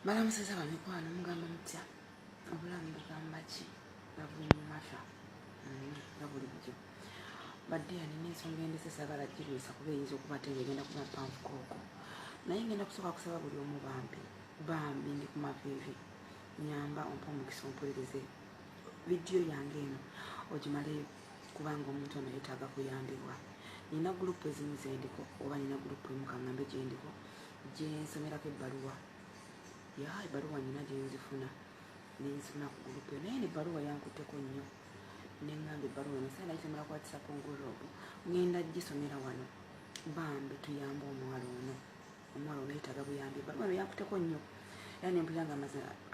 Balamuseza bamikwano mugamba mutya obulamu bugamba ki babumasha nga buli bujo badde alina ensonga endese saagala giruusa kuba eyinza okuba te ng'egenda kuba mpanvu kooko naye ngenda kusooka kusaba buli omu bambi ndi ku maviivi nyamba ompa omukisa ompulirize vidiyo yange eno ogimaleyo kubanga omuntu ono yeetaaga kuyambibwa. Nina gurupu ezimu zendiko oba nina gurupu emu kaŋŋambe gyendiko gyensomerako ebbaluwa ebbaluwa nina gyenzifuna nenzifuna ku gurupu eyo naye nebbaluwa yankutteko nnyo neŋŋamba ebbaluwa eno saala nagisomera ku WhatsApp ngulupu ngenda gisomera wano bambi tuyambe omuwala ono yeetaaga buyambi. Ebbaluwa eno yankutteko nnyo era nempulira nga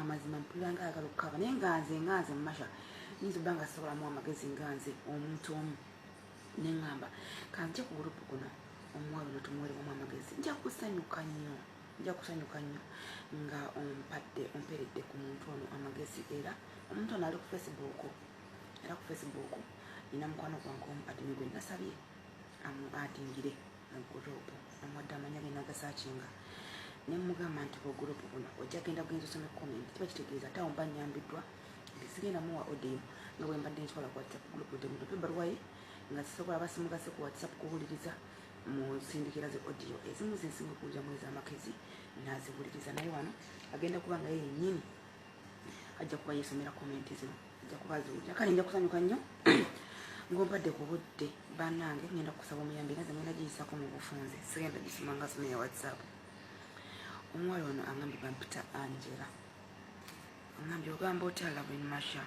amazima mpulira nga ayagala okukaaba naye nganze mu masha nyinza obba nga sobolamu amagezi nganze omuntu omu neŋŋamba kanje ku gurupu kuno omuwala ono tumuweeremu amagezi nja kusanyuka nnyo nga omperedde ku muntu ono amagezi. Era omuntu ono ali ku Facebook nina mukwano gwange omu adini gwe nasabye adingire mu gurupu amuwadde amanya ge nagasakinga nemugamba nti ku gurupu buno ojja genda genza osome komenti kiba kitegeeza ate awo mba nyambiddwa nti sigenda muwa odiyo nga bwe mbadde nkikola ku WhatsApp gurupu temutope ebbaluwa ye nga sisobola basimugase ku WhatsApp kuwuliriza musindikira ze odiyo ezimu zensinga okuwuliramu ez'amagezi naziwuliriza naye wano agenda kuba nga yennyini ajja kuba yeesomera komenti zino ajja kuba aziwulira kale nja kusanyuka nnyo ng'ompadde ku budde bannange ngenda kusaba omuyambi naze ngenda giyisako mu bufunze sigenda gisoma nga somera WhatsApp. Omuwala ono angambye bampita Angela angambye ogamba otya Lavin Masha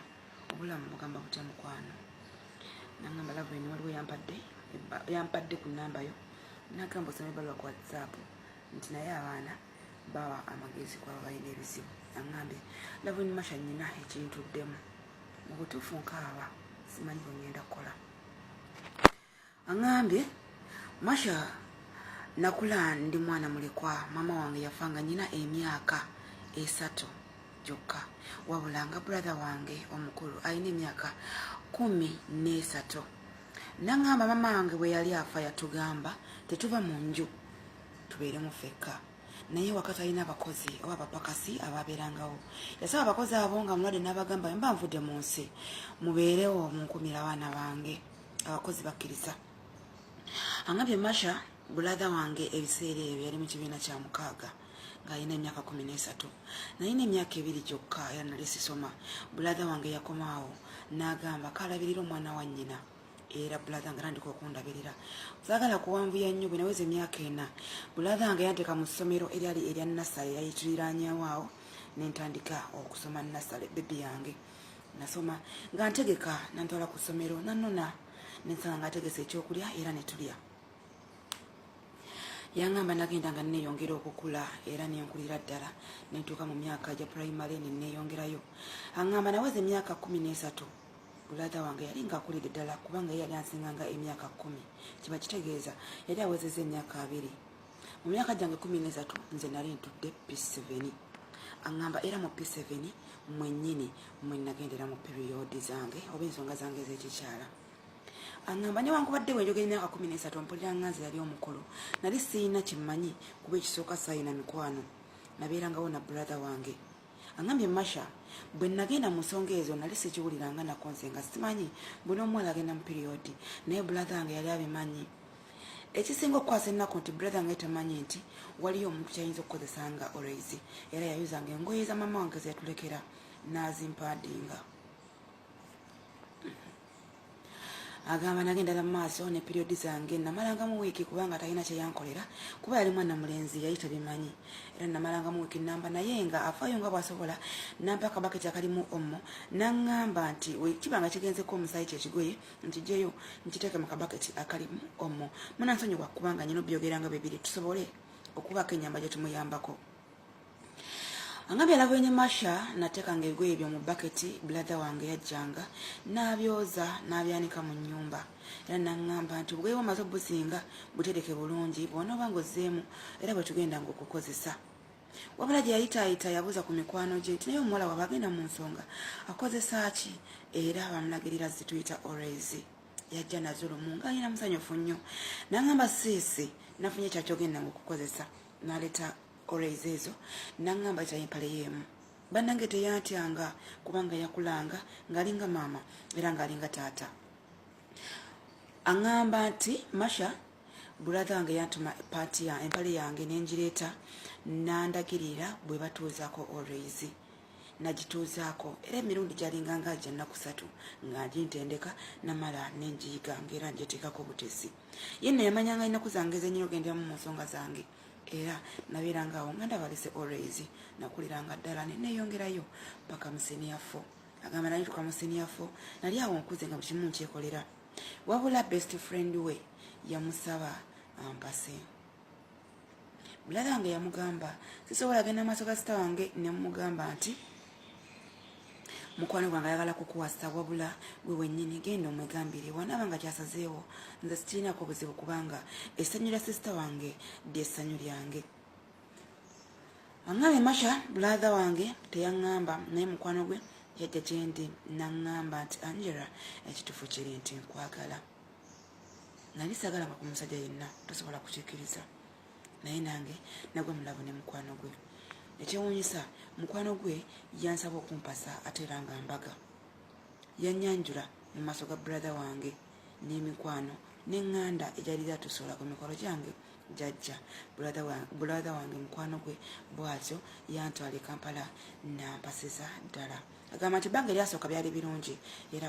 obulamu bugamba butya mukwano nangamba Lavin waliwo yampadde ku nnamba yo nagamba osoma ebbaluwa ku WhatsApp nti naye abaana bawa amagezi kwaba balina ebizibu. Angambye Lavin Masha nnyina ekintuddemu mu butuufu nkaaba simanyi bwe ngenda kukola. Angambye Masha nakula ndi mwana mulekwa mama wange yafa nga nyina emyaka 3 gyokka wabula nga brother wange omukulu alina emyaka 13. Nangamba mama wange bwe yali afa yatugamba tetuva mu nju tubeeremu ffekka naye wakati alina abakozi oba abapakasi ababeerangawo yasaba abakozi abo nga mulwadde n'abagamba mba nvudde mu nsi mubeerewo munkumira abaana bange abakozi bakkiriza. Angambye Masha brother wange ebiseera ebyo yali mu kibiina kya 6 ng'alina emyaka 13 nalina emyaka 2 gyokka era nali sisoma. Brother wange yakomaawo n'agamba kalabirira omwana wa nnyina era brother nga nandika okundabirira saagala kuwanvuya nnyo bwe naweza emyaka 4 brother wange yanteeka mu ssomero eryali erya nasale yayituliraanyewo awo nentandika okusoma nasale bebi yange nasoma nga ntegeka nantwala ku ssomero nanona nensanga nga ategesa ekyokulya era netulya. Yangamba nagenda nga neeyongera okukula era nenkulira ddala nentuuka mu myaka gya primary neeyongerayo. Angamba naweza emyaka 13 brother wange yali nga akulidde ddala kubanga yali ansinganga emyaka 10 kiba kitegeeza yali awezezza emyaka 2. Mu myaka gyange 13 nze nali ntudde P7. Angamba era mu P7 mwennyini mwe nagendera mu periodi zange oba ensonga zange ez'ekikyala. Angamba newankubadde wenjogera emyaka 13 mpulira nga nze yali omukulu nali siina kimmanyi kuba ekisooka saayina mikwano nabeerangawo na brother wange. Angambye Masha bwe nagenda mu nsonga ezo nali sikiwuliranga nako nze nga simanyi buli omuwala agenda mu periodi naye brother wange yali abimanyi. Ekisinga okukwasa ennaku nti brother wange tamanyi nti waliyo omuntu kyayinza okukozesa nga oraizi era yayuzanga engoye za mama wange zeyatulekera n'azimpadinga. Agamba nagenda mu maaso ne periodi zange namalangamu wiiki kubanga talina kye yankolera kuba yali mwana mulenzi yali tabimanyi era namalangamu wiiki namba naye nga afaayo nga bw'asobola nampa akabaketi akalimu omo naŋŋamba nti kibanga kigenzeko omusaayi kyekigoye nkiggyeyo nkiteeke mu kabaketi akalimu omo munansonyiwa kubanga nyina obyogeranga bibiri tusobole okubaako ennyamba gye tumuyambako. Angambye Lavin Masha nateekanga ebigoye ebyo mu baketi brother wange yajjanga n'abyoza n'abyanika mu nnyumba era naŋŋamba nti obugoye bw'omaze obuzinga butereke bulungi bw'onooba ng'ozzeemu era bwe tugendanga okukozesa. Wabula gye yayitaayita yabuuza ku mikwano gye nti naye omuwala waba agenda mu nsonga akozesa ki era bamulagirira zituyita oraizi. Yajja nazo lumu ng'alina musanyufu nnyo naŋŋamba siisi nafunye ekyakyogenda nga okukozesa n'aleeta always ezo nangamba kya empale yemu bannange teyatyanga kubanga yakulanga ngalinga mama era ngalinga taata angamba nti Masha brother wange yantuma party ya empale yange nenjireeta nandagirira bwe batuuzaako always nagituuzaako era emirundi gyalinga nga ajja nnaku 3 nga gintendeka namala nenjiyiga ng'era njeteekako butesi yenna yamanyanga ennaku zange zenyini ogenderamu mu nsonga zange era nabeeranga awo nga ndabalese always nakuliranga ddala neneyongerayo paka mu senior 4 agamba nalituka mu senior 4 nali awo nkuze nga buli kimu nkyekolera wabula best friend we yamusaba ampase brother wange yamugamba sisobola genda maaso ga sita wange nemugamba nti mukwano gwange ayagala kukuwasa wabula gwe wennyini genda omwegambire wanaaba nga kyasazeewo nze sikirinako buzibu kubanga essanyu lya sisita wange lyessanyu lyange aŋŋambe Masha brother wange teyaŋŋamba naye mukwano gwe yajja gyendi naŋŋamba nti Angela ekituufu kiri nti nkwagala nali sagala nga ku musajja yenna tosobola kukikkiriza naye nange nagwe mulabu ne mukwano gwe ekyewuunyisa mukwano gwe yansaba okumpasa ate era nga mbaga yanyanjula mu maaso ga brother wange n'emikwano n'eŋŋanda egyali zatusola ku mikolo gyange jajja brother wange mukwano gwe bwatyo yantwala e Kampala nampasiza ddala agamba nti bange eryasooka byali birungi era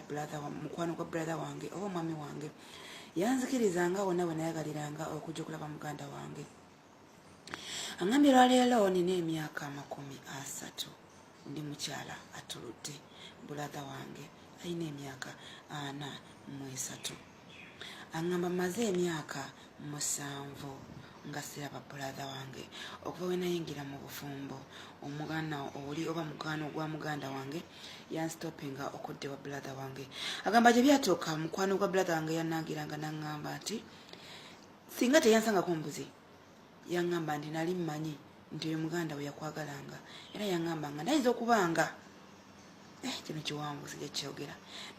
mukwano gwa brother wange oba omwami wange yanzikirizanga wonna bwe nayagaliranga okujja okulaba muganda wange angambye lwaleero nina emyaka 30 ndi mukyala atuludde brother wange alina emyaka 43 angamba maze emyaka 7 nga siraba brother wange okuva we nayingira mu bufumbo omugana oli oba mugano gwa muganda wange yanstopinga okudde wa brother wange agamba gye byatuuka mukwano gwa brother wange yanangiranga naŋŋamba nti singa teyansangako mbuzi yaŋŋamba nti nali mmanyi nti oyo muganda we yakwagalanga era yaŋŋamba nga nayinza okubanga kino kiwanvu sijja kyogera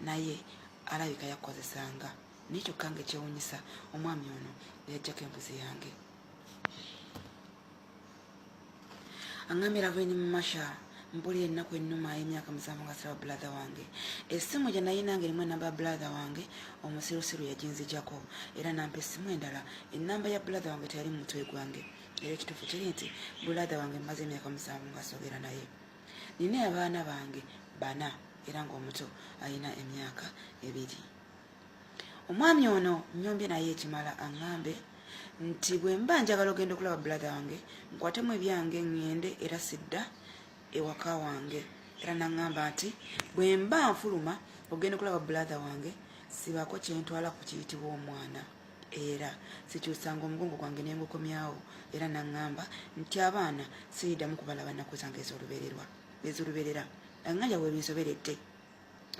naye alabika yakozesanga nikyo kange kyewunyisa omwami ono yajjako embuzi yange aŋŋambira luvannyuma Masha mpulira ennaku ennuma y'emyaka 7 nga siraba brother wange essimu gye nayinanga erimu enamba ya brother wange omusirusiru yaginzijako era nampa essimu endala enamba ya brother wange teyali mu mutwe gwange era ekituufu kiri nti brother wange mmaze emyaka 7 nga sogera naye nina abaana bange 4 era ng'omuto alina emyaka 2 omwami ono nyombye naye ekimala aŋŋambe nti bwe mba njagala ogenda okulaba brother wange nkwatemu ebyange ŋŋende era sidda ewaka wange era naŋŋamba nti bwe mba nfuluma ogenda okulaba brother wange sibaako kyentwala ku kiyitibwa omwana era sikyusanga omugongo gwange nengukomyawo era naŋŋamba nti abaana siyiddamu kubalaba nnaku zange ez'oluberera aŋŋanja bwe binsoberedde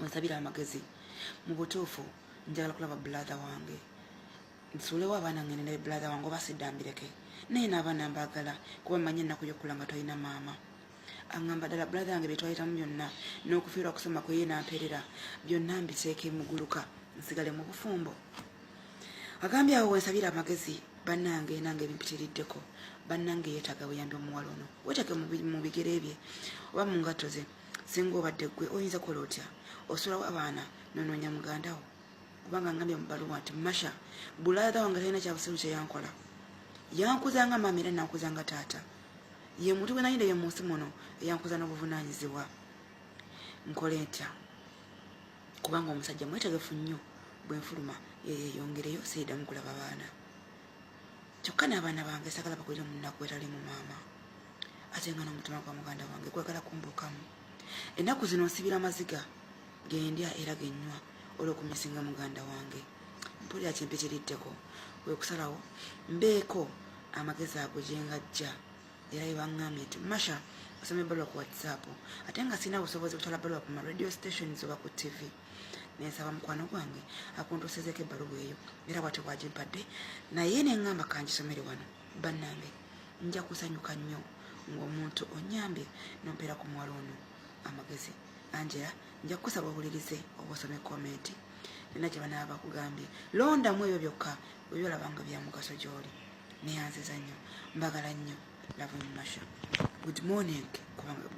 onsabira amagezi mu butuufu njagala kulaba brother wange nsuulewo abaana ngene ne brother wange oba siddambireke naye n'abaana mbaagala kuba mmanyi ennaku y'okkula nga tolina maama aŋŋamba ddala brother wange bye twayitamu byonna n'okufiirwa kusoma kwe ye namperera byonna mbiteeke muguluka nsigale mu bufumbo agambye awo wensabira amagezi bannange nange bimpitiriddeko bannange yeetaaga buyambi omuwala ono weetake mu bigere bye oba mu ngatto ze singa obadde ggwe oyinza kukola otya osulawo abaana nonoonya mugandawo kubanga ngambye mu baluwa nti Masha brother wange talina kyabusiru kye yankola yankuzanga maama era nankuzanga taata ye muntu gwe nayinda ye mu nsi muno eyankuza n'obuvunaanyizibwa nkole ntya kubanga omusajja mwetegefu nnyo bwe nfuluma yeyongereyo siyiddamu kulaba baana kyokka n'abaana bange sagala bakulire mu nnaku etalimu maama ate nga n'omutima gwa muganda wange gwagala kumbuukamu ennaku zino nsibira maziga gendya era gennywa olw'okumisinga muganda wange mpulira kimpitiriddeko bwe kusalawo mbeeko amagezi ago gye ngajja era yebaŋŋambye nti Masha osoma ebbaluwa ku WhatsApp ate nga sirina busobozi butwala bbaluwa ku ma radio stations oba ku TV nensaba mukwano gwange akuntuusizeeko ebbaluwa eyo era bwatyo bwagimpadde naye neŋŋamba kangisomere wano bannange nja kusanyuka nnyo ng'omuntu onyambye nompeera ku muwala ono amagezi Angela nja kukusaba owulirize oba osome komenti nina gye banaaba bakugambye londamu ebyo byokka bwe byolaba nga bya mugaso gy'oli neyanziza nnyo mbagala nnyo love Masha. Good morning kubanga